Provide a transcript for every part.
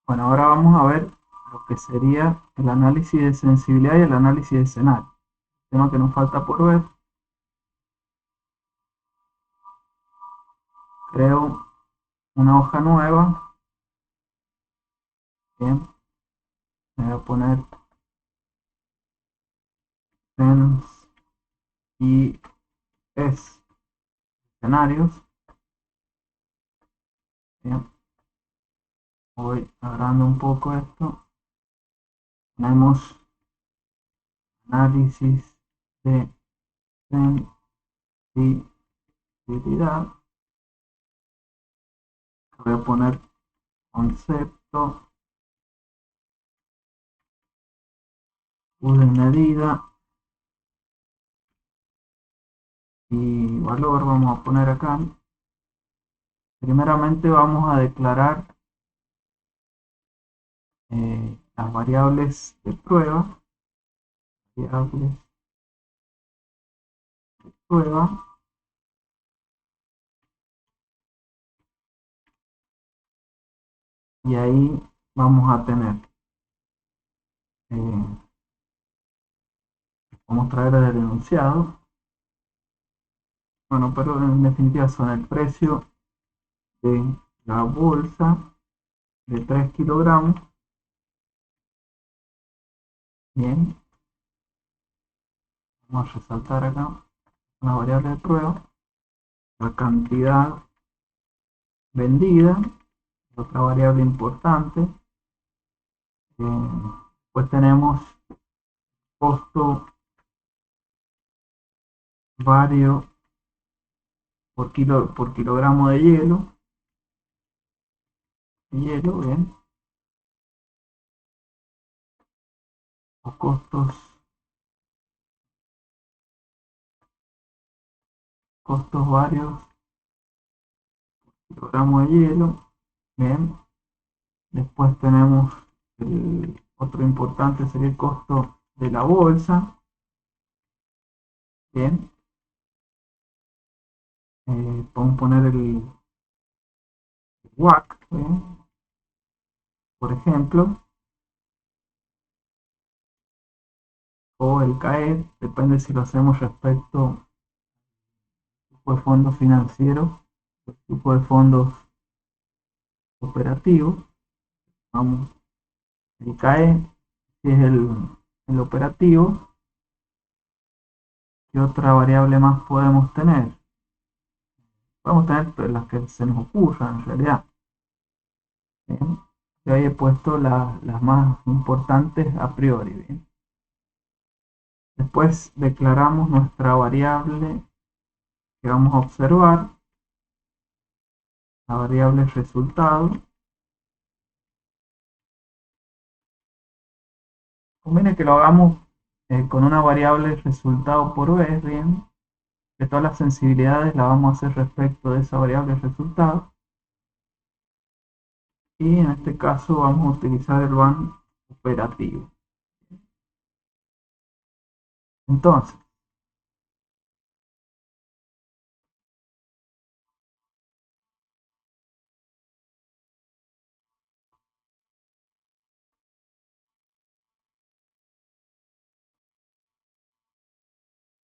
Bueno, ahora vamos a ver lo que sería el análisis de sensibilidad y el análisis de escenario. Tema que nos falta por ver. Creo una hoja nueva. Bien, me voy a poner sens y escenarios. Bien, voy agrandando un poco esto. Tenemos análisis de sensibilidad. Voy a poner concepto, U de medida y valor. Vamos a poner acá. Primeramente vamos a declarar las variables de prueba. Variables de prueba. Y ahí vamos a tener, vamos a traer el enunciado. Bueno, pero en definitiva son el precio de la bolsa de 3 kilogramos. Bien, vamos a resaltar acá una variable de prueba, la cantidad vendida, otra variable importante. Pues tenemos costo vario por kilogramo de hielo. Bien, los costos varios kilogramo de hielo. Bien, después tenemos otro importante sería el costo de la bolsa. Bien, podemos poner el WAC, por ejemplo, o el CAE, depende si lo hacemos respecto al tipo de fondos financieros, el tipo de fondos operativos. Vamos, el CAE, si es el operativo. ¿Qué otra variable más podemos tener? Podemos tener las que se nos ocurran en realidad. Bien, yo ahí he puesto las más importantes a priori. Bien. Después declaramos nuestra variable que vamos a observar, la variable resultado. Conviene que lo hagamos con una variable resultado por vez. Bien, que todas las sensibilidades las vamos a hacer respecto de esa variable resultado. Y en este caso vamos a utilizar el van operativo. Entonces,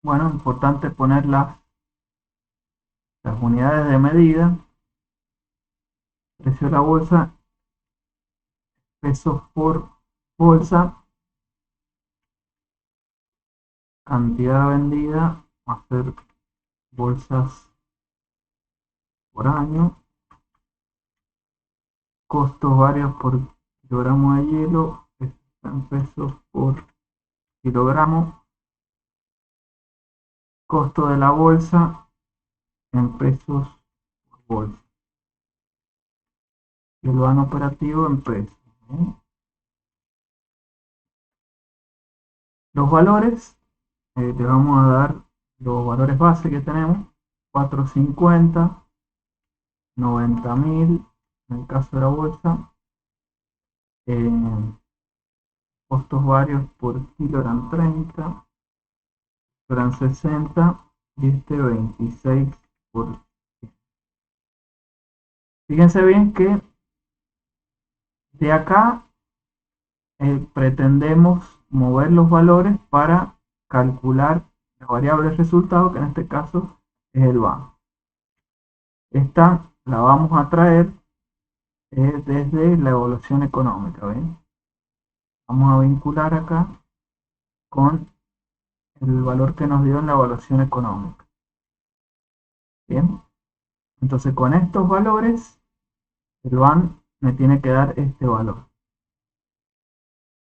bueno, importante poner las unidades de medida. Precio de la bolsa, pesos por bolsa, cantidad vendida, hacer bolsas por año, costos varios por kilogramo de hielo, en pesos por kilogramo, costo de la bolsa en pesos por bolsa, y el van operativo en pesos. Los valores, le vamos a dar los valores base que tenemos, 450, 90.000 en el caso de la bolsa, costos varios por kilo eran 30, eran 60 y este 26 por 100. Fíjense bien que De acá pretendemos mover los valores para calcular la variable resultado, que en este caso es el BAM. Esta la vamos a traer desde la evaluación económica. ¿Ven? Vamos a vincular acá con el valor que nos dio en la evaluación económica. Bien, entonces con estos valores el BAN me tiene que dar este valor.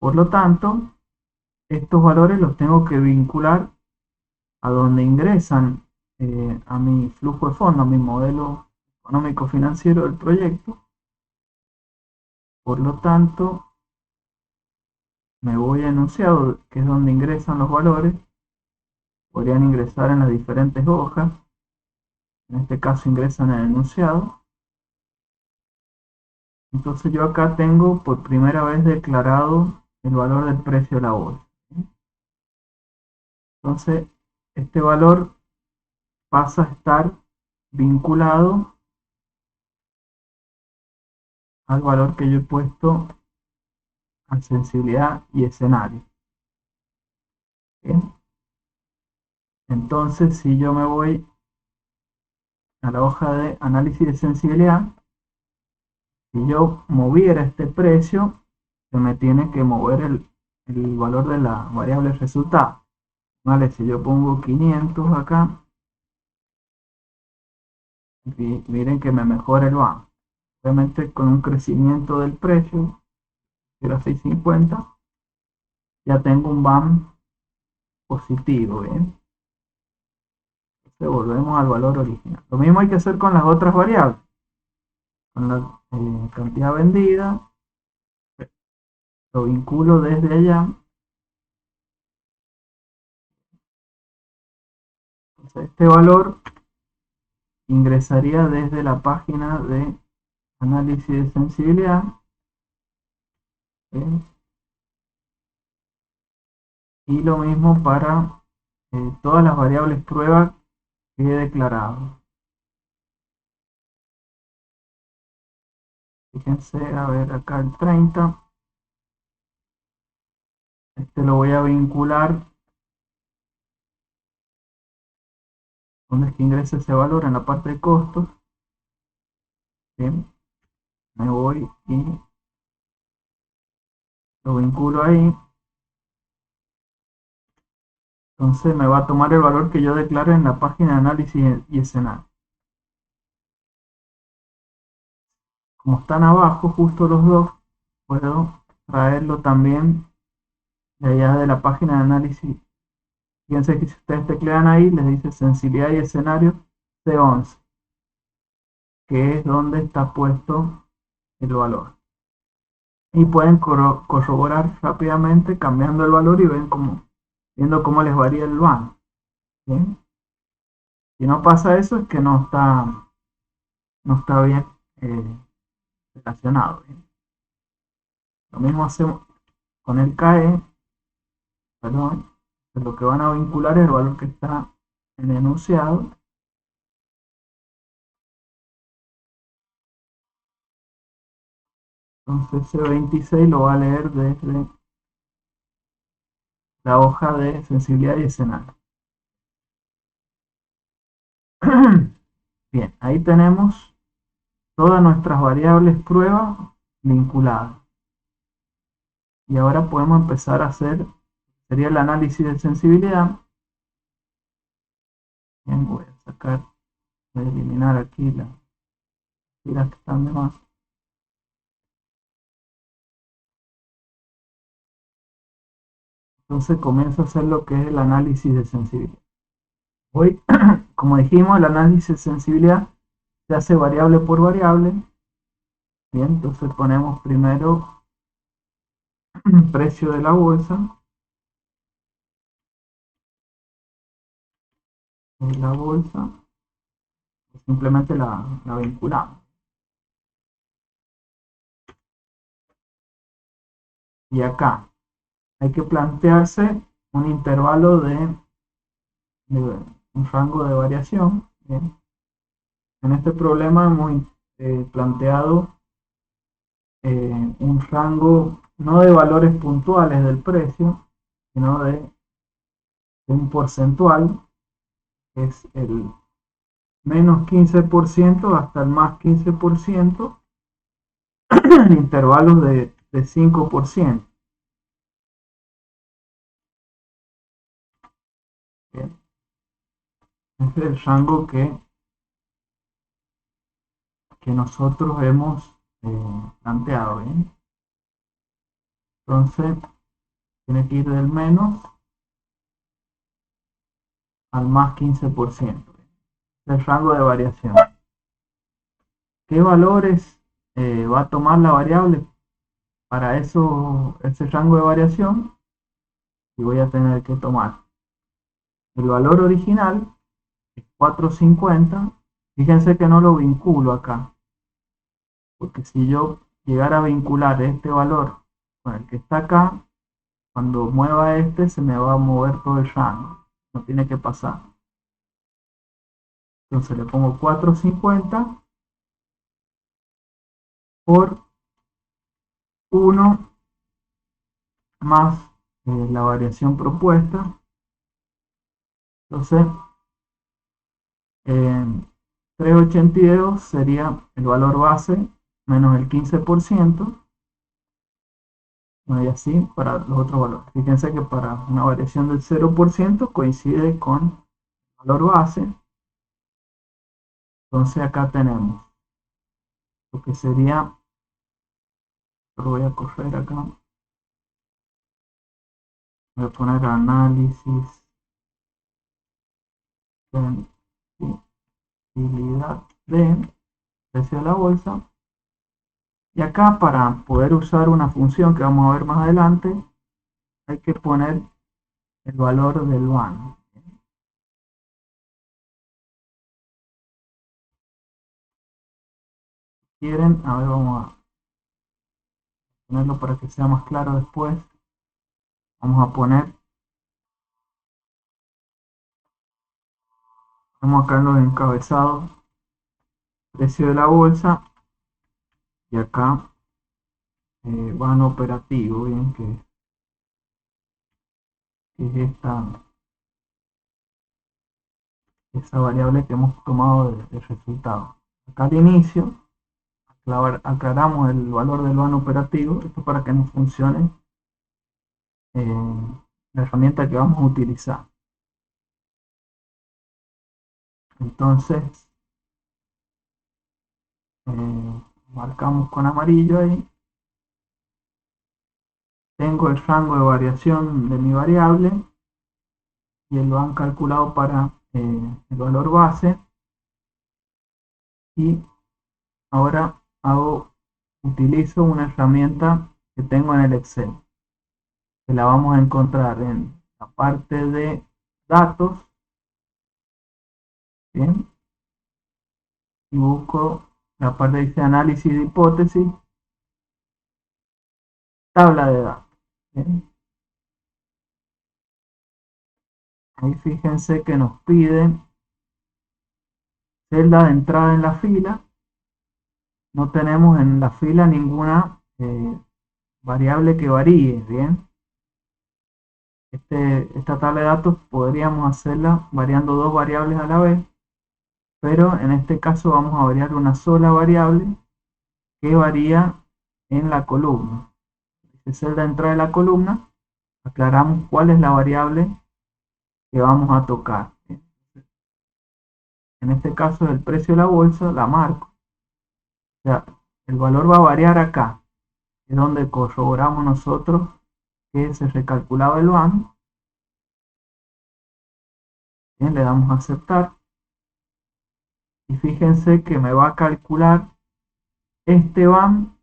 Por lo tanto, estos valores los tengo que vincular a donde ingresan a mi flujo de fondo, a mi modelo económico financiero del proyecto. Por lo tanto, me voy a enunciado, que es donde ingresan los valores. Podrían ingresar en las diferentes hojas. En este caso ingresan en el enunciado. Entonces yo acá tengo por primera vez declarado el valor del precio de la bolsa. Entonces este valor pasa a estar vinculado al valor que yo he puesto a sensibilidad y escenario. ¿Bien? Entonces si yo me voy a la hoja de análisis de sensibilidad, si yo moviera este precio, se me tiene que mover el valor de la variable resultado. Vale, si yo pongo 500 acá, miren que me mejora el BAM. Obviamente con un crecimiento del precio, de era 650, ya tengo un BAM positivo. ¿Bien? Entonces volvemos al valor original. Lo mismo hay que hacer con las otras variables. Con la cantidad vendida, lo vinculo desde allá. Entonces este valor ingresaría desde la página de análisis de sensibilidad. ¿Bien? Y lo mismo para todas las variables prueba que he declarado. Fíjense, a ver acá el 30. Este lo voy a vincular. ¿Dónde es que ingresa ese valor? En la parte de costos. Bien, me voy y lo vinculo ahí. Entonces me va a tomar el valor que yo declaro en la página de análisis y escenario. Como están abajo justo los dos, puedo traerlo también de allá de la página de análisis. Fíjense que si ustedes teclean ahí, les dice sensibilidad y escenario C11, que es donde está puesto el valor. Y pueden corroborar rápidamente cambiando el valor y viendo cómo les varía el BAN. ¿Bien? Si no pasa eso, es que no está bien relacionado. ¿Bien? Lo mismo hacemos con el CAE, perdón, lo que van a vincular es el valor que está en el enunciado. Entonces C26 lo va a leer desde la hoja de sensibilidad y escenario. Bien, ahí tenemos todas nuestras variables prueba vinculadas. Y ahora podemos empezar a hacer, sería el análisis de sensibilidad. Bien, voy a sacar, voy a eliminar aquí las tiras que están de más. Entonces comienzo a hacer lo que es el análisis de sensibilidad. Hoy, como dijimos, el análisis de sensibilidad se hace variable por variable. Bien, entonces ponemos primero el precio de la bolsa. La bolsa, simplemente la vinculamos. Y acá hay que plantearse un intervalo de un rango de variación. Bien. En este problema hemos planteado un rango no de valores puntuales del precio, sino de un porcentual, que es el menos 15% hasta el más 15%, en intervalos de 5%. ¿Bien? Este es el rango que nosotros hemos planteado. ¿Bien? Entonces, tiene que ir del menos al más 15%. El rango de variación. ¿Qué valores va a tomar la variable para ese rango de variación? Y voy a tener que tomar el valor original, es 450. Fíjense que no lo vinculo acá, porque si yo llegara a vincular este valor con el que está acá, cuando mueva este se me va a mover todo el rango. No tiene que pasar. Entonces le pongo 450 por 1 más la variación propuesta. Entonces, 382 sería el valor base menos el 15%. Y así para los otros valores. Fíjense que para una variación del 0% coincide con el valor base. Entonces acá tenemos lo que sería, lo voy a correr acá, voy a poner análisis de sensibilidad de precio de la bolsa. Y acá para poder usar una función que vamos a ver más adelante, hay que poner el valor del BAN. Quieren, a ver, vamos a ponerlo para que sea más claro después. Vamos a poner, vamos acá en los encabezados, precio de la bolsa, y acá van operativo, bien, que es esa variable que hemos tomado de resultado. Acá al inicio aclaramos el valor del van operativo, esto para que nos funcione la herramienta que vamos a utilizar. Entonces, marcamos con amarillo ahí. Tengo el rango de variación de mi variable y lo han calculado para el valor base. Y ahora utilizo una herramienta que tengo en el Excel, que la vamos a encontrar en la parte de datos. Bien, y busco la parte que dice análisis de hipótesis, tabla de datos. Bien. Ahí fíjense que nos pide celda de entrada en la fila. No tenemos en la fila ninguna variable que varíe. Bien, esta tabla de datos podríamos hacerla variando dos variables a la vez, pero en este caso vamos a variar una sola variable que varía en la columna. Dice celda de entrada de la columna, aclaramos cuál es la variable que vamos a tocar. En este caso el precio de la bolsa, la marco. O sea, el valor va a variar acá, es donde corroboramos nosotros que se recalculaba el BAN. Bien, le damos a aceptar. Y fíjense que me va a calcular este BAN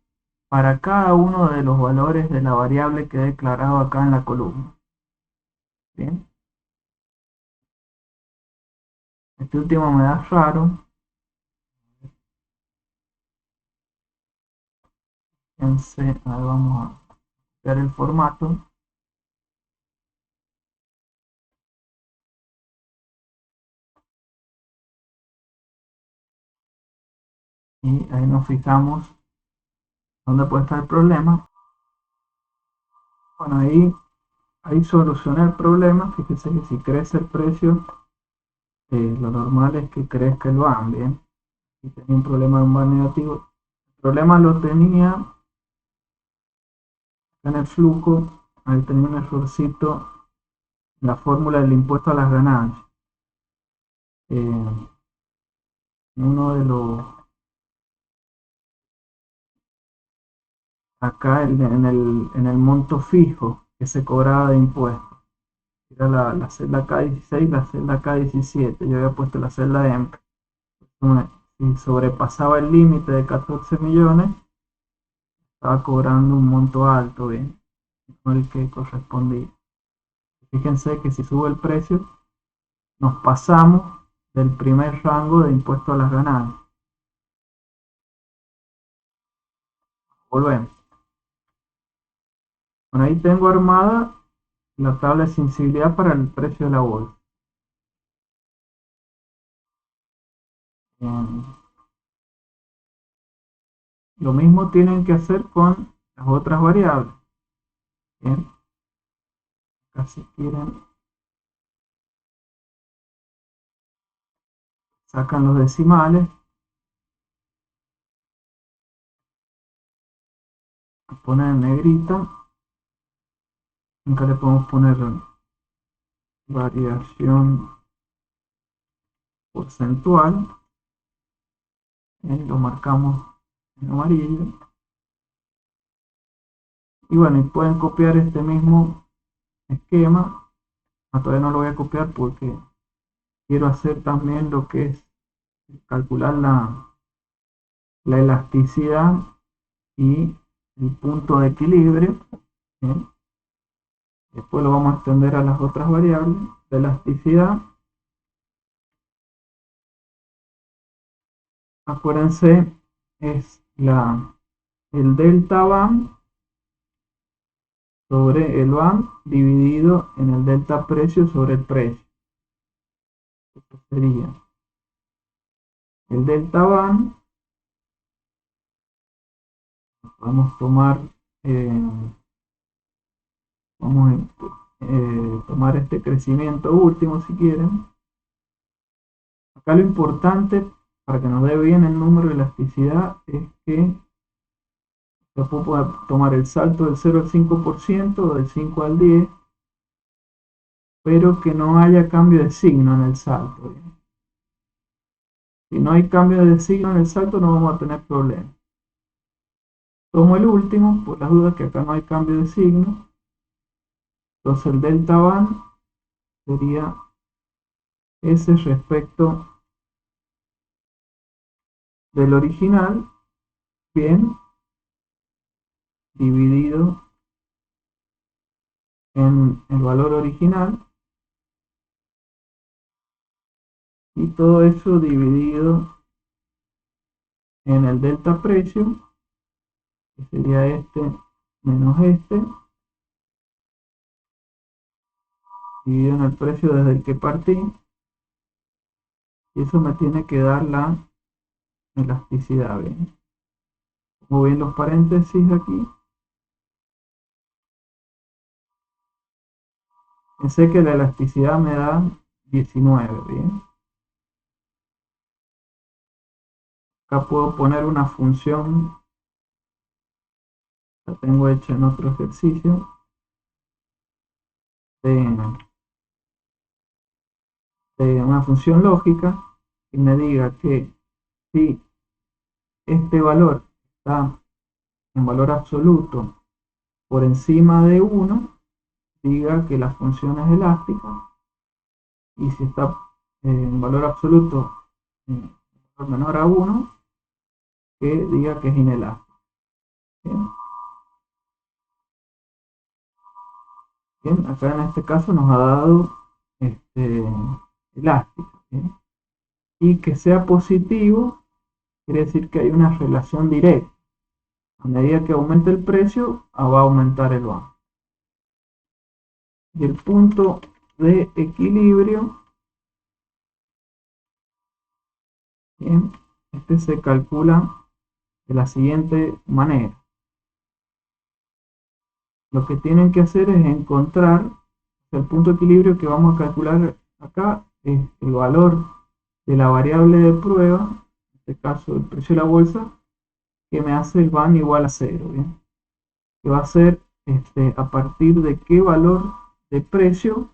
para cada uno de los valores de la variable que he declarado acá en la columna. Bien. Este último me da raro. Fíjense, a ver, vamos a ver el formato. Y ahí nos fijamos ¿Dónde puede estar el problema? Bueno, ahí solucioné el problema. Fíjese que si crece el precio, lo normal es que crezca el BAN, ¿bien? Si tenía un problema de un BAN negativo, el problema lo tenía en el flujo, ahí tenía un errorcito en la fórmula del impuesto a las ganancias. Uno de los, acá en el monto fijo que se cobraba de impuestos, era la celda K16, la celda K17, yo había puesto la celda M. Si sobrepasaba el límite de 14 millones, estaba cobrando un monto alto, bien, no el que correspondía. Fíjense que si sube el precio, nos pasamos del primer rango de impuesto a las ganancias. Volvemos. Bueno, ahí tengo armada la tabla de sensibilidad para el precio de la bolsa. Bien. Lo mismo tienen que hacer con las otras variables. Bien. Acá si quieren, sacan los decimales, ponen en negrita. Acá le podemos poner variación porcentual. Lo marcamos en amarillo. Y bueno, y pueden copiar este mismo esquema. Todavía no lo voy a copiar porque quiero hacer también lo que es calcular la elasticidad y el punto de equilibrio. ¿Bien? Después lo vamos a extender a las otras variables. La elasticidad, acuérdense, es el delta BAM sobre el BAM dividido en el delta precio sobre el precio. Esto sería el delta BAM. Podemos tomar, vamos a tomar este crecimiento último si quieren. Acá lo importante para que nos dé bien el número de elasticidad es que después puede tomar el salto del 0 al 5% o del 5 al 10, pero que no haya cambio de signo en el salto. ¿Bien? Si no hay cambio de signo en el salto no vamos a tener problema. Tomo el último, por las dudas que acá no hay cambio de signo. Entonces el delta van sería ese respecto del original, bien, dividido en el valor original, y todo eso dividido en el delta precio, que sería este menos este, dividido en el precio desde el que partí, y eso me tiene que dar la elasticidad. ¿Bien? Como ven los paréntesis aquí, pensé que la elasticidad me da 19, ¿bien? Acá puedo poner una función, la tengo hecha en otro ejercicio, de una función lógica que me diga que si este valor está en valor absoluto por encima de 1, diga que la función es elástica, y si está en valor absoluto menor a 1, que diga que es inelástica. Bien. Bien, acá en este caso nos ha dado elástica. Bien. Y que sea positivo quiere decir que hay una relación directa. A medida que aumente el precio, va a aumentar el BAM. Y el punto de equilibrio, bien, este se calcula de la siguiente manera. lo que tienen que hacer es encontrar el punto de equilibrio que vamos a calcular acá, es el valor de la variable de prueba, en este caso el precio de la bolsa, que me hace el van igual a 0, ¿bien? Que va a ser a partir de qué valor de precio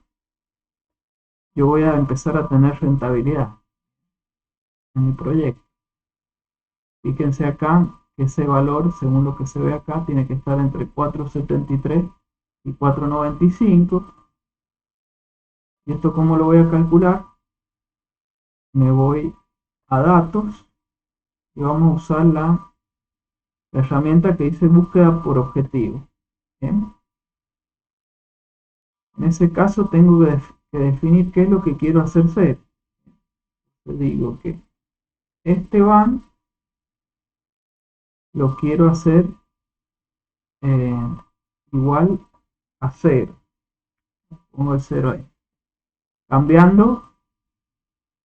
yo voy a empezar a tener rentabilidad en mi proyecto. Fíjense acá que ese valor, según lo que se ve acá, tiene que estar entre 4,73 y 4,95. ¿Y esto cómo lo voy a calcular? Me voy a datos y vamos a usar la herramienta que dice búsqueda por objetivo. ¿Bien? En ese caso tengo que definir qué es lo que quiero hacer ser. Yo digo que este van lo quiero hacer eh, igual a 0. Pongo el 0 ahí. Cambiando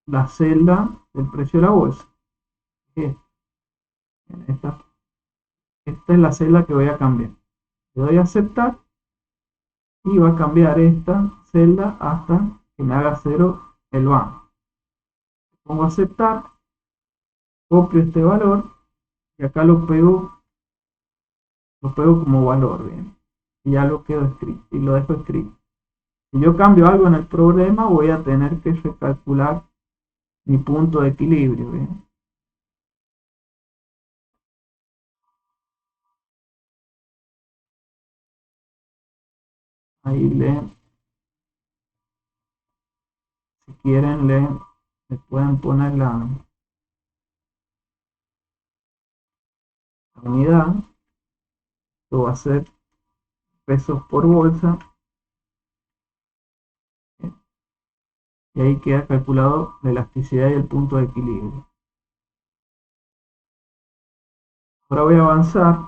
la celda del precio de la bolsa. Esta, esta es la celda que voy a cambiar. Le doy a aceptar y va a cambiar esta celda hasta que me haga 0 el van. Pongo aceptar, copio este valor y acá lo pego como valor, bien. Y ya lo quedo escrito y lo dejo escrito. Si yo cambio algo en el problema, voy a tener que recalcular mi punto de equilibrio, bien. Ahí si quieren, le pueden poner la unidad. Esto va a ser pesos por bolsa. Y ahí queda calculado la elasticidad y el punto de equilibrio. Ahora voy a avanzar.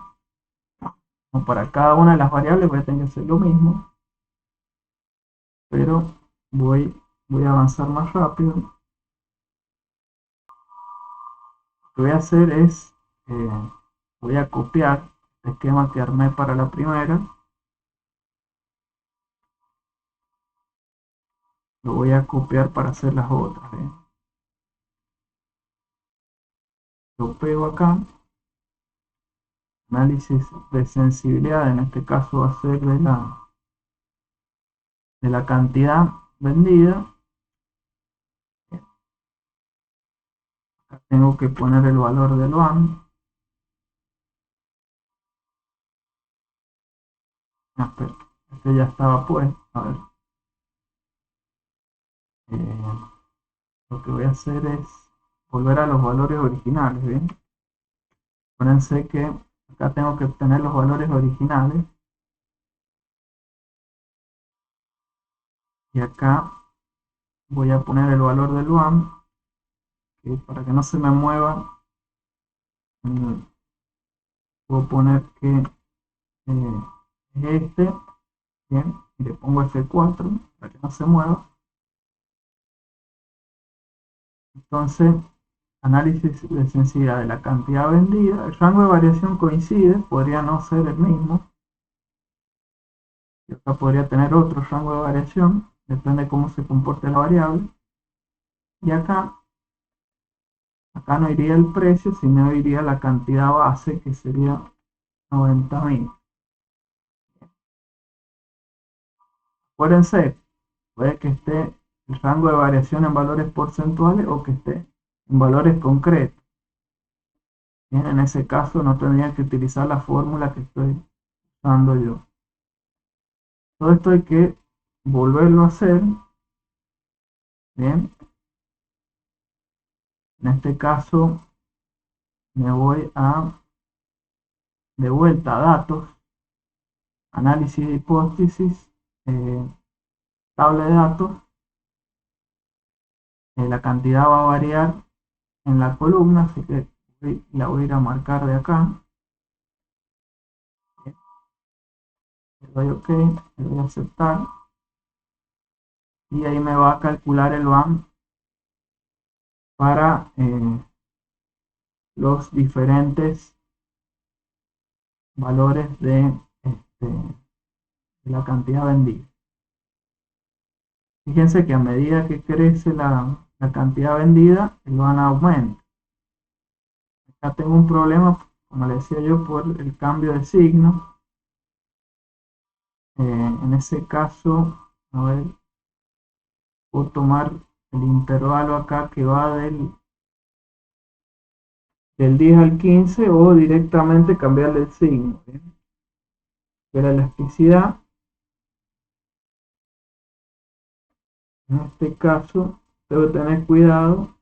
Para cada una de las variables voy a tener que hacer lo mismo, pero voy a avanzar más rápido. Lo que voy a hacer es, voy a copiar el esquema que armé para la primera, lo voy a copiar para hacer las otras. Lo pego acá, análisis de sensibilidad, en este caso va a ser de la cantidad vendida. Acá tengo que poner el valor del van. Este ya estaba puesto. A ver. Lo que voy a hacer es volver a los valores originales, ¿bien? Acuérdense que acá tengo que obtener los valores originales. Y acá voy a poner el valor del van, que para que no se me mueva, puedo poner que es este, ¿bien? Y le pongo F4 para que no se mueva. Entonces, análisis de sensibilidad de la cantidad vendida. El rango de variación coincide, podría no ser el mismo. Y acá podría tener otro rango de variación, depende de cómo se comporte la variable. Y acá no iría el precio, sino iría la cantidad base, que sería 90.000. Acuérdense, puede que esté el rango de variación en valores porcentuales o que esté en valores concretos. Bien, en ese caso no tendría que utilizar la fórmula que estoy usando yo. Todo esto hay que volverlo a hacer. Bien, en este caso me voy de vuelta a datos, análisis de hipótesis, tabla de datos. La cantidad va a variar en la columna, así que la voy a ir a marcar de acá. Le doy OK, le doy a aceptar. Y ahí me va a calcular el van para los diferentes valores de de la cantidad vendida. Fíjense que a medida que crece la cantidad vendida, el van aumenta. Acá tengo un problema, como le decía yo, por el cambio de signo. En ese caso, a ver, puedo tomar el intervalo acá que va del 10 al 15 o directamente cambiarle el signo. ¿Bien? De la elasticidad, en este caso, debo tener cuidado.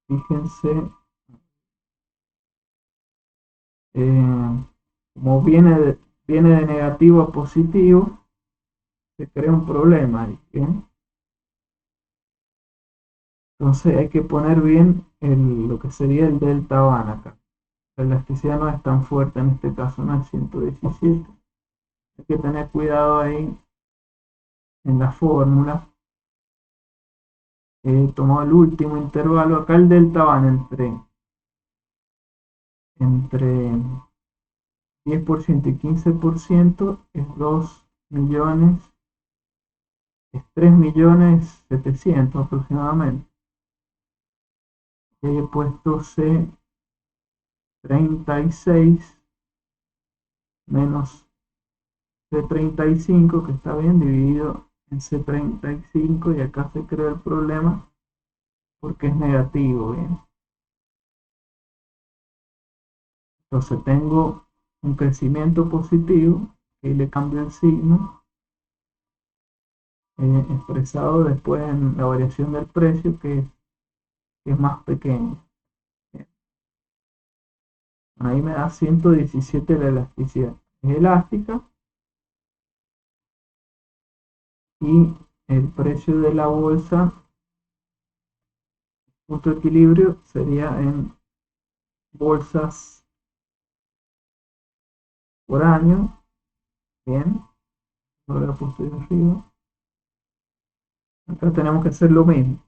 Fíjense, como viene de negativo a positivo, se crea un problema ahí. ¿Bien? Entonces hay que poner bien lo que sería el delta van acá. La elasticidad no es tan fuerte en este caso, no es 117. Hay que tener cuidado ahí en la fórmula. He tomado el último intervalo. Acá el delta van entre 10% y 15%, es 2 millones, es 3.700.000 aproximadamente. He puesto C36 menos C35, que está bien dividido en C35, y acá se crea el problema porque es negativo. Bien, entonces tengo un crecimiento positivo, y le cambio el signo, expresado después en la variación del precio, que es más pequeño. Bien, ahí me da 117 la elasticidad. Es elástica, y el precio de la bolsa, punto de equilibrio, sería en bolsas por año. Bien, ahora lo puse de arriba. Acá tenemos que hacer lo mismo.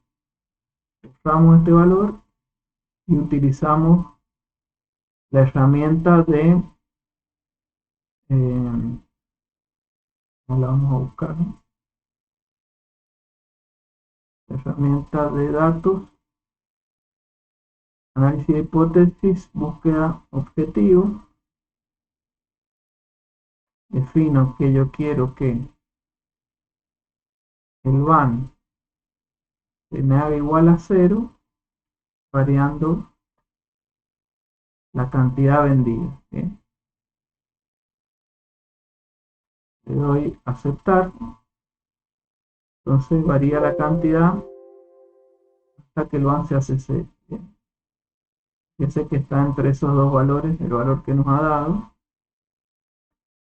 Usamos este valor y utilizamos la herramienta no la vamos a buscar, ¿no? La herramienta de datos, análisis de hipótesis, búsqueda objetivo. Defino que yo quiero que el van se me haga igual a 0, variando la cantidad vendida. ¿Bien? Le doy a aceptar. Entonces varía la cantidad hasta que el van se hace 0. ¿Bien? Fíjense que está entre esos dos valores, el valor que nos ha dado,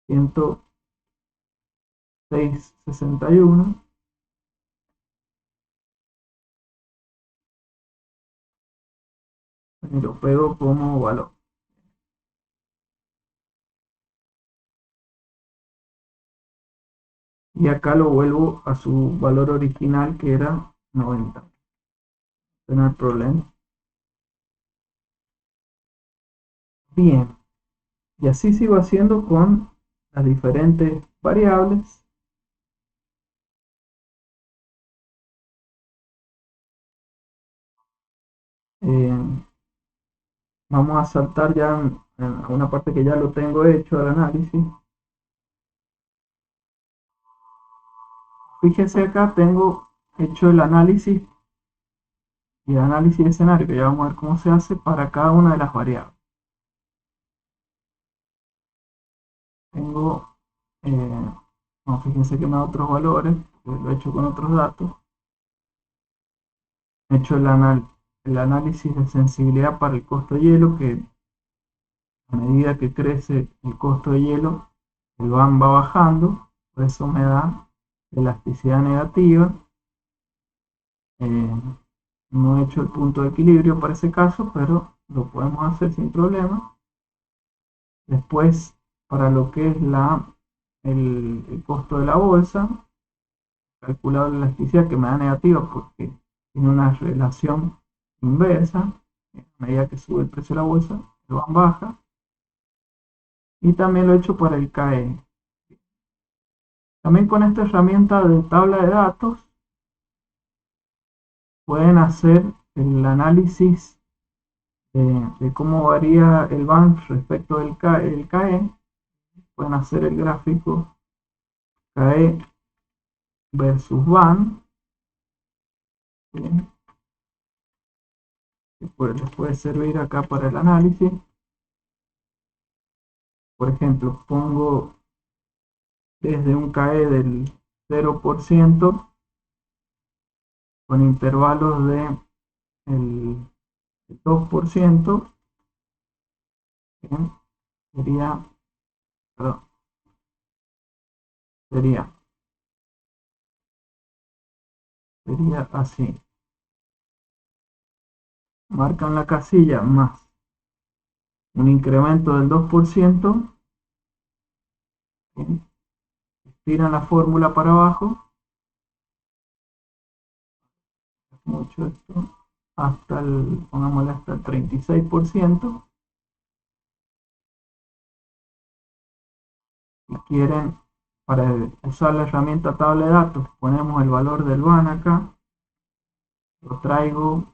106,61, y lo pego como valor. Y acá lo vuelvo a su valor original, que era 90. No hay problema. Bien, y así sigo haciendo con las diferentes variables. Eh, Vamos a saltar ya en una parte que ya lo tengo hecho el análisis. Fíjese acá, tengo hecho el análisis y el análisis de escenario, que ya vamos a ver cómo se hace para cada una de las variables. Tengo, no, fíjense que me da otros valores, lo he hecho con otros datos. He hecho el análisis de sensibilidad para el costo de hielo, que a medida que crece el costo de hielo, el van va bajando, por eso me da elasticidad negativa. No he hecho el punto de equilibrio para ese caso, pero lo podemos hacer sin problema. Después, para lo que es el costo de la bolsa, calculado la elasticidad, que me da negativa porque tiene una relación inversa. A medida que sube el precio de la bolsa, el van baja. Y también lo he hecho para el KE. También con esta herramienta de tabla de datos pueden hacer el análisis de cómo varía el BAN respecto del CAE. Pueden hacer el gráfico CAE versus BAN. Bien, les puede servir acá para el análisis. Por ejemplo, pongo desde un CAE del 0% con intervalos de el 2%, bien, sería, perdón, sería, sería así. Marcan la casilla más un incremento del 2%, bien, estiran la fórmula para abajo, mucho esto, hasta el, pongámosle hasta el 36%, y quieren, para usar la herramienta tabla de datos, ponemos el valor del BAN acá, lo traigo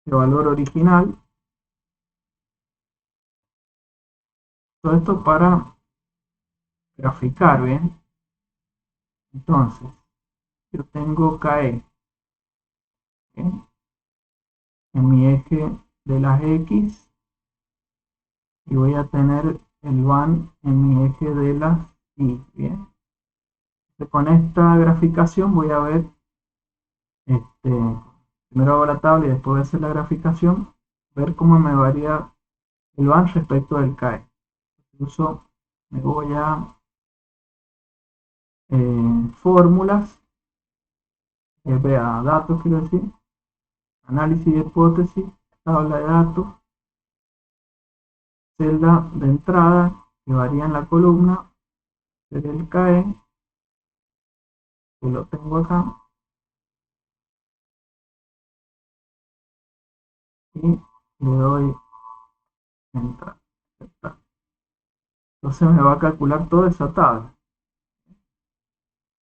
el valor original, todo esto para graficar, bien. Entonces, yo tengo KE, ¿bien?, en mi eje de las X, y voy a tener el BAN en mi eje de las Y, bien. Con esta graficación voy a ver, primero hago la tabla y después voy a hacer la graficación, ver cómo me varía el BAN respecto del CAE. Incluso me voy a fórmulas, vea datos, quiero decir, análisis de hipótesis, tabla de datos, celda de entrada que varía en la columna, sería el CAE, que lo tengo acá, y le doy entrar. Entonces me va a calcular toda esa tabla.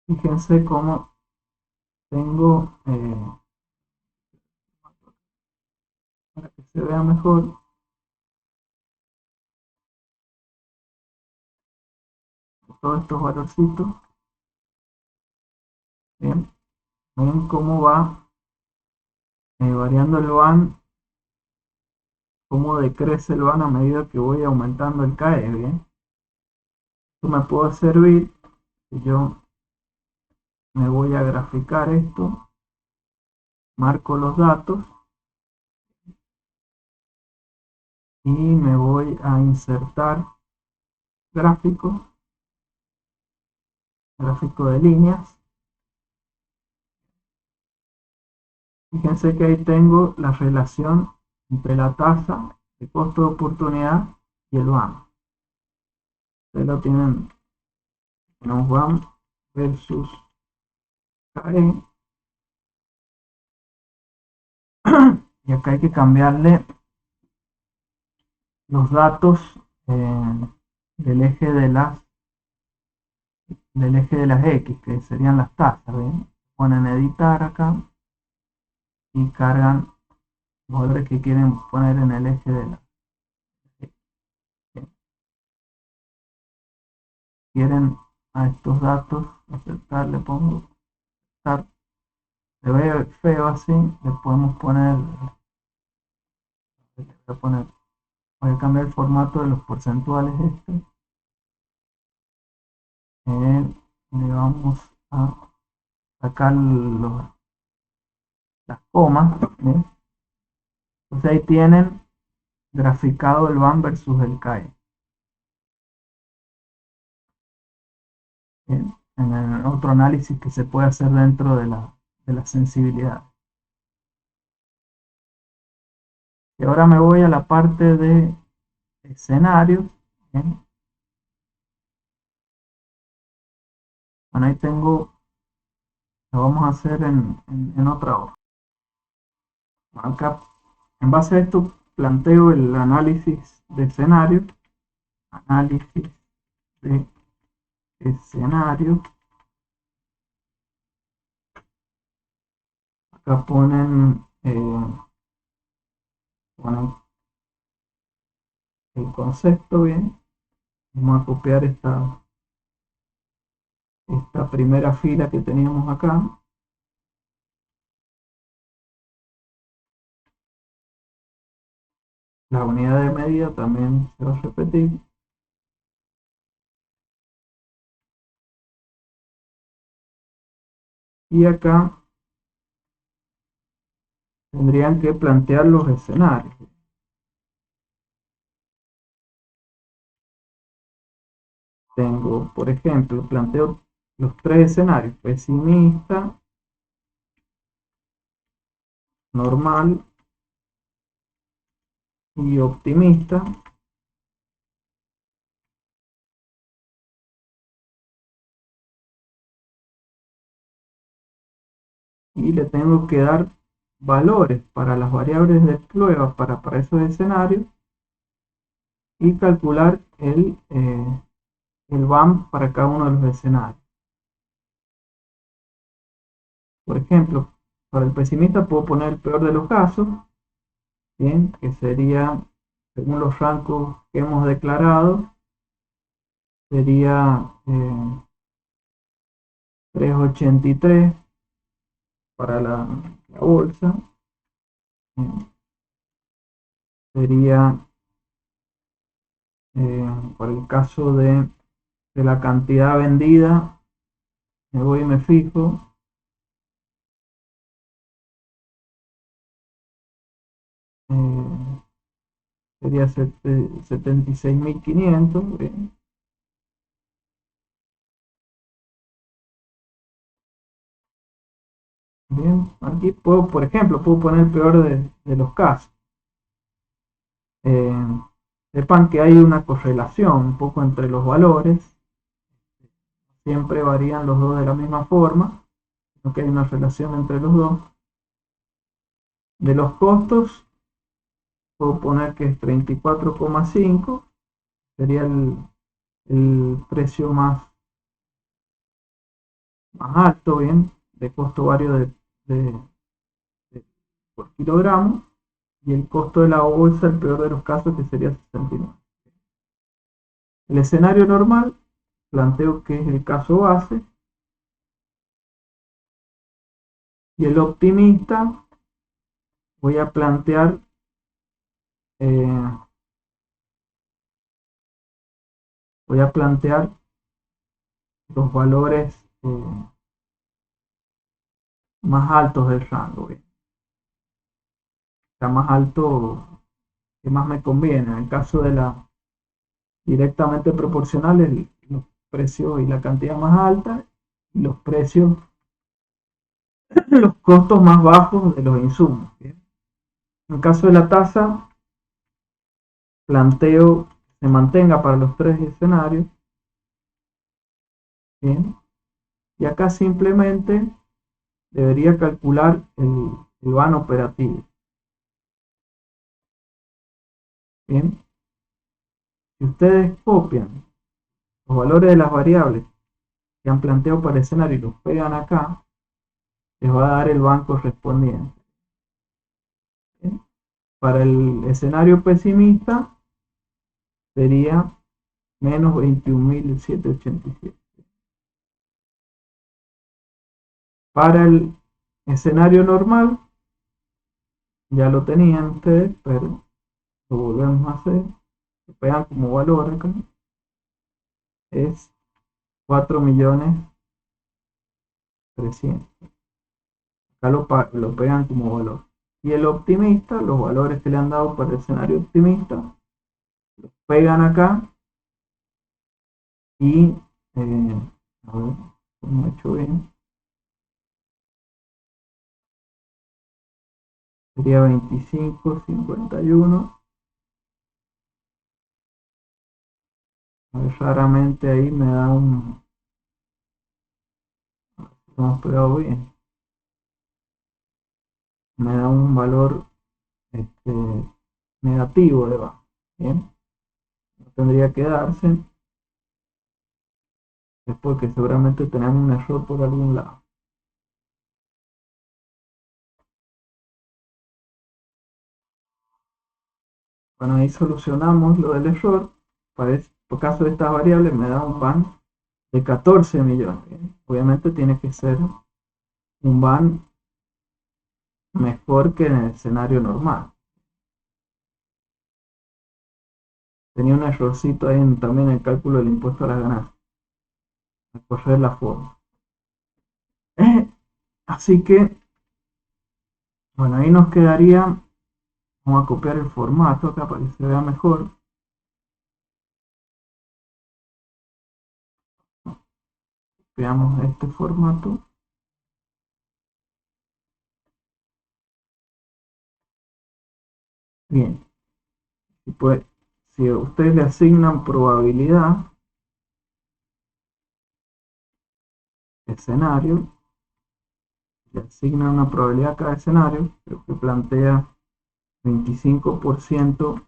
Fíjense cómo tengo, para que se vea mejor, todos estos valorcitos. Bien, ven cómo va variando el BAN, cómo decrece el BAN a medida que voy aumentando el CAE. Bien, esto me puede servir si yo me voy a graficar esto, marco los datos y me voy a insertar gráfico, gráfico de líneas. Fíjense que ahí tengo la relación entre la tasa de costo de oportunidad y el BAM. Ustedes lo tienen, tenemos BAM versus KE, y acá hay que cambiarle los datos del eje de las X, que serían las tasas. ¿Ven? Ponen editar acá y cargan los valores que quieren poner en el eje de las X. Quieren a estos datos aceptar, le pongo aceptar. Se ve feo así, le podemos poner, voy a cambiar el formato de los porcentuales le vamos a sacar las comas, ¿ves? Entonces ahí tienen graficado el BAM versus el CAE. ¿Bien? En el otro análisis que se puede hacer dentro de la sensibilidad. Y ahora me voy a la parte de escenarios. ¿Bien? Bueno, ahí tengo, lo vamos a hacer en otra hoja. Acá, en base a esto, planteo el análisis de escenario. Análisis de escenario. Acá ponen el concepto, bien. Vamos a copiar esta primera fila que teníamos acá. La unidad de medida también se va a repetir. Y acá tendrían que plantear los escenarios. Tengo, por ejemplo, planteo los tres escenarios: pesimista, normal y optimista. Y le tengo que dar valores para las variables de prueba para esos escenarios y calcular el BAM para cada uno de los escenarios. Por ejemplo, para el pesimista puedo poner el peor de los casos, bien, que sería, según los rangos que hemos declarado, sería 383 para la bolsa, sería para el caso de la cantidad vendida, me voy y me fijo, sería 76.500, bien. Bien, aquí puedo, por ejemplo, puedo poner el peor de los casos. Eh, Sepan que hay una correlación un poco entre los valores, siempre varían los dos de la misma forma, sino que hay una relación entre los dos. De los costos, puedo poner que es 34,5, sería el precio más alto, bien, de costo vario de por kilogramo, y el costo de la bolsa, el peor de los casos, que sería 69. El escenario normal, planteo que es el caso base, y el optimista, voy a plantear eh, los valores más altos del rango, ¿bien? Está más alto que más me conviene. En el caso de la directamente proporcional, los precios y la cantidad más alta, y los precios, los costos más bajos de los insumos, ¿bien? En el caso de la tasa, planteo que se mantenga para los tres escenarios, ¿bien? Y acá simplemente debería calcular el VAN operativo, ¿bien? Si ustedes copian los valores de las variables que han planteado para el escenario y los pegan acá, les va a dar el VAN correspondiente, ¿bien? Para el escenario pesimista sería menos 21.787. Para el escenario normal, ya lo tenían ustedes, pero lo volvemos a hacer. Lo pegan como valor acá. Es 4.300.000. Acá lo pegan como valor. Y el optimista, los valores que le han dado para el escenario optimista, los pegan acá y, a ver, ¿cómo he hecho bien? Sería 25,51. Raramente ahí me da lo hemos pegado bien, me da un valor este, negativo debajo. Bien, no tendría que darse, es porque seguramente tenemos un error por algún lado. Bueno, ahí solucionamos lo del error. Para el caso de estas variables me da un van de 14 millones. Bien, obviamente tiene que ser un van mejor que en el escenario normal. Tenía un errorcito ahí también en el cálculo del impuesto a las ganancias. A correr la forma. Así que, bueno, ahí nos quedaría, vamos a copiar el formato acá para que se vea mejor. Veamos este formato. Bien, y pues, si ustedes le asignan probabilidad, escenario, le asignan una probabilidad a cada escenario, creo que plantea 25%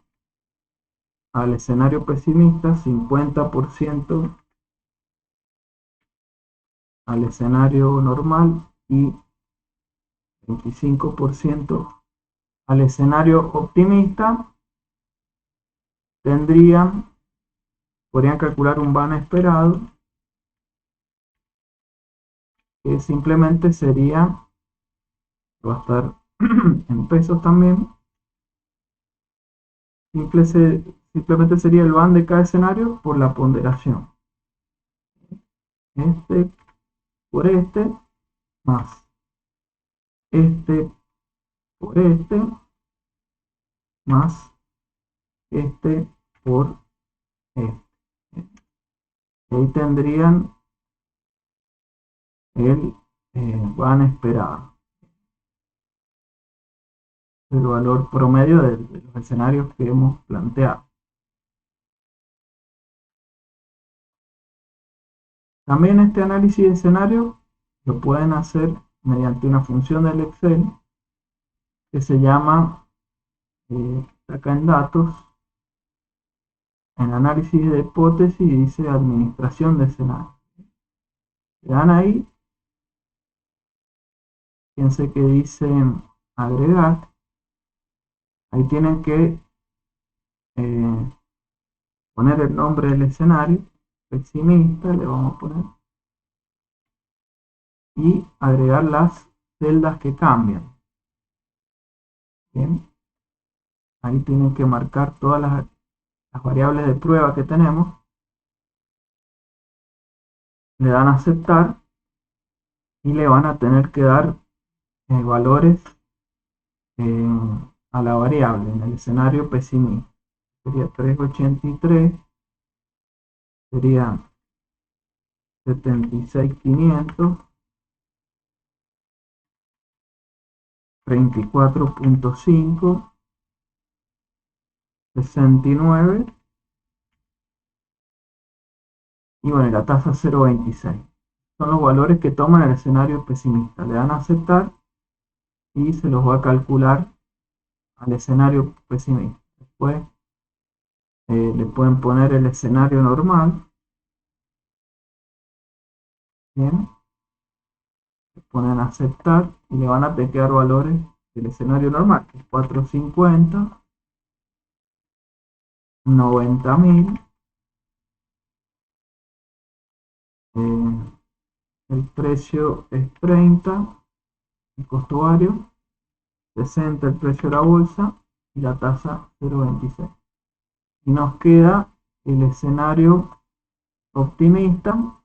al escenario pesimista, 50% al escenario normal y 25% al escenario optimista, podrían calcular un van esperado que simplemente sería, va a estar en pesos también, simplemente sería el van de cada escenario por la ponderación. Este por este más este por este más este por este. Ahí tendrían el van esperado, el valor promedio de los escenarios que hemos planteado. También este análisis de escenario lo pueden hacer mediante una función del Excel que se llama, acá en datos, en análisis de hipótesis, dice administración de escenario. Le dan ahí, fíjense que dice agregar, ahí tienen que eh, poner el nombre del escenario, pesimista, le vamos a poner, y agregar las celdas que cambian. Bien, ahí tienen que marcar todas las variables de prueba que tenemos, le dan a aceptar y le van a tener que dar valores a la variable en el escenario pesimista. Sería 383, sería 76.500, 34.5, 69 y bueno, la tasa 0.26. Son los valores que toman el escenario pesimista. Le dan a aceptar y se los va a calcular al escenario pesimista. Después le pueden poner el escenario normal. Bien, le ponen a aceptar y le van a tener valores del escenario normal, que es 450, 90.000, el precio es 30, el costo vario, 60 el precio de la bolsa y la tasa 0.26. Y nos queda el escenario optimista.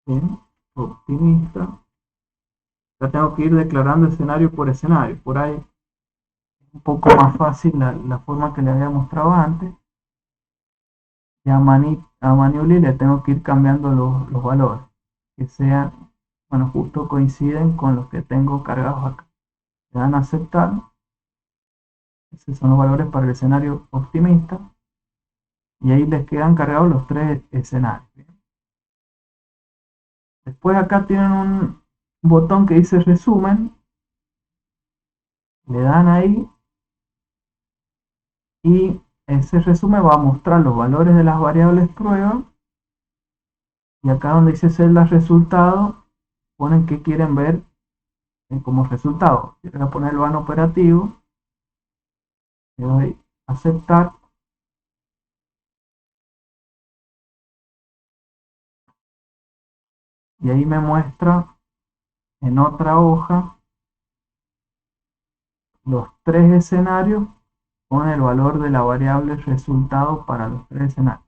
Bien, optimista. Ya tengo que ir declarando escenario por escenario. Por ahí es un poco más fácil la forma que le había mostrado antes. Y a Maniuli le tengo que ir cambiando los valores. Que sean, bueno, justo coinciden con los que tengo cargados acá. Le dan a aceptar. Esos son los valores para el escenario optimista. Y ahí les quedan cargados los tres escenarios. Después acá tienen un botón que dice resumen. Le dan ahí Y ese resumen va a mostrar los valores de las variables prueba. Y acá donde dice celda resultado, ponen que quieren ver como resultado. Yo voy a poner el van operativo, le doy a aceptar. Y ahí me muestra en otra hoja los tres escenarios con el valor de la variable resultado para los tres escenarios.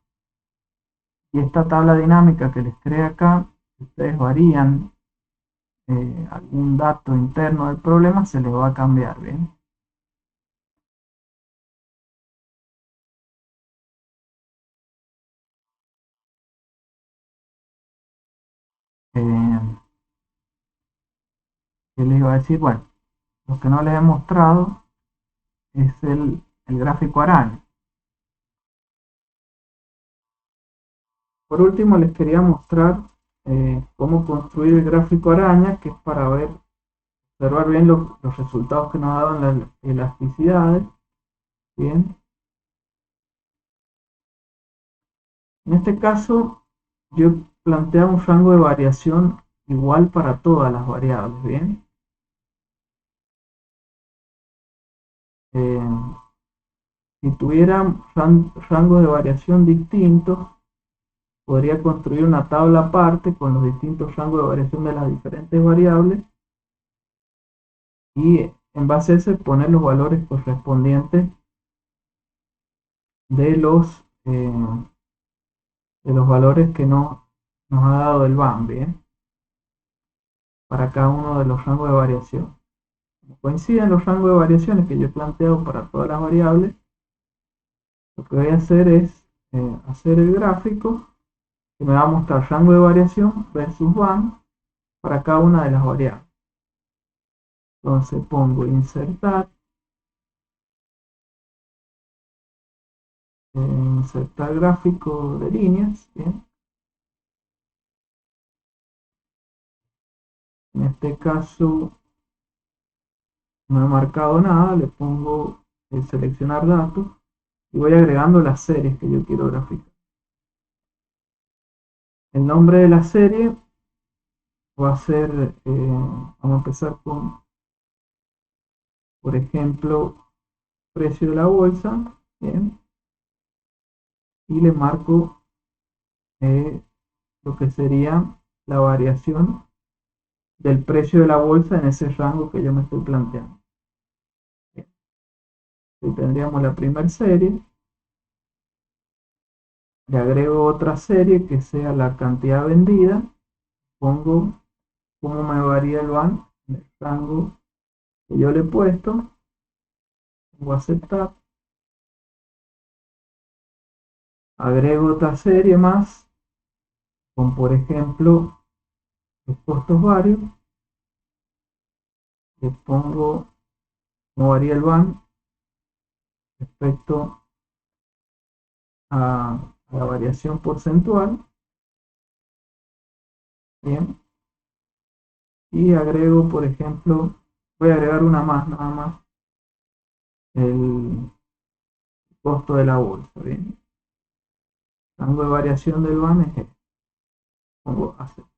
Y esta tabla dinámica que les creé acá, si ustedes varían algún dato interno del problema, se les va a cambiar, ¿bien? Eh, ¿Qué les iba a decir? Bueno, lo que no les he mostrado es el gráfico araña. Por último, les quería mostrar cómo construir el gráfico araña, que es para observar bien los resultados que nos daban las elasticidades. Bien. En este caso, yo planteo un rango de variación igual para todas las variables. Bien. Eh, si tuviera rangos de variación distintos, podría construir una tabla aparte con los distintos rangos de variación de las diferentes variables y en base a ese poner los valores correspondientes de los valores que nos ha dado el BAM, ¿bien? Para cada uno de los rangos de variación. Como coinciden los rangos de variaciones que yo he planteado para todas las variables, lo que voy a hacer es hacer el gráfico que me va a mostrar rango de variación versus BAM para cada una de las variables. Entonces pongo insertar gráfico de líneas, ¿bien? En este caso no he marcado nada, le pongo el seleccionar datos y voy agregando las series que yo quiero graficar. El nombre de la serie va a ser, vamos a empezar con, por ejemplo, precio de la bolsa, ¿bien? Y le marco lo que sería la variación del precio de la bolsa en ese rango que yo me estoy planteando. Ahí tendríamos la primera serie, le agrego otra serie que sea la cantidad vendida, pongo cómo me varía el BAN en el rango que yo le he puesto, pongo aceptar, agrego otra serie más, con por ejemplo los costos varios, le pongo cómo varía el BAN respecto a la variación porcentual, bien, y agrego por ejemplo, voy a agregar una más nada más, el costo de la bolsa, bien, el rango de variación del BAN es este, pongo aceptar.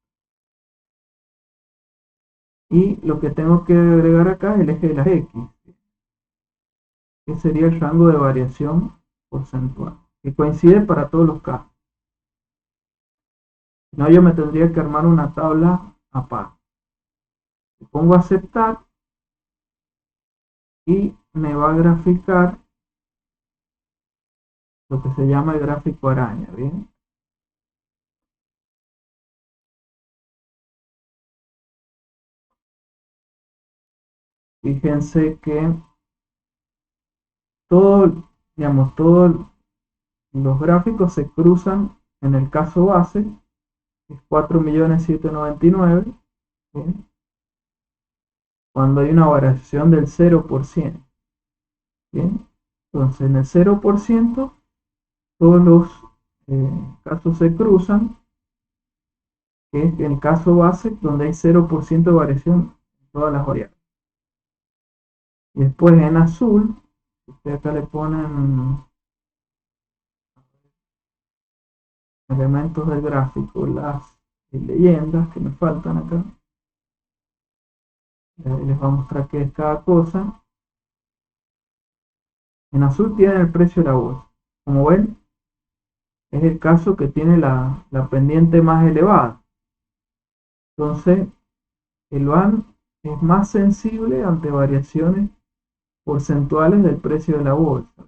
Y lo que tengo que agregar acá es el eje de las X, que sería el rango de variación porcentual, que coincide para todos los casos. Si no, yo me tendría que armar una tabla aparte. Le pongo aceptar y me va a graficar lo que se llama el gráfico araña, ¿bien? Fíjense que todo, digamos, todos los gráficos se cruzan en el caso base, que es 4.799.000, ¿bien? Cuando hay una variación del 0%. ¿Bien? Entonces en el 0% todos los casos se cruzan, que es el caso base donde hay 0% de variación en todas las variables. Y después en azul, Y acá le ponen elementos del gráfico, las leyendas que me faltan acá. Les voy a mostrar qué es cada cosa. En azul tiene el precio de la bolsa. Como ven, es el caso que tiene la pendiente más elevada. Entonces, el VAN es más sensible ante variaciones porcentuales del precio de la bolsa.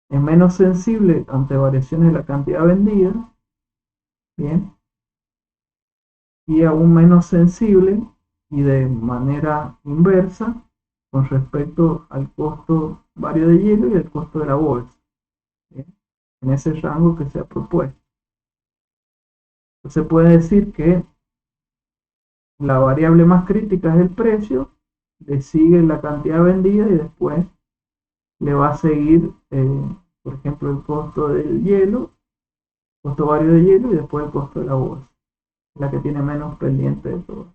Es menos sensible ante variaciones de la cantidad vendida. Bien. Y aún menos sensible y de manera inversa con respecto al costo vario de hielo y el costo de la bolsa. ¿Bien? En ese rango que se ha propuesto. Se puede decir que la variable más crítica es el precio, le sigue la cantidad vendida y después le va a seguir, por ejemplo, el costo del hielo, costo vario de hielo y después el costo de la bolsa, la que tiene menos pendiente de todo.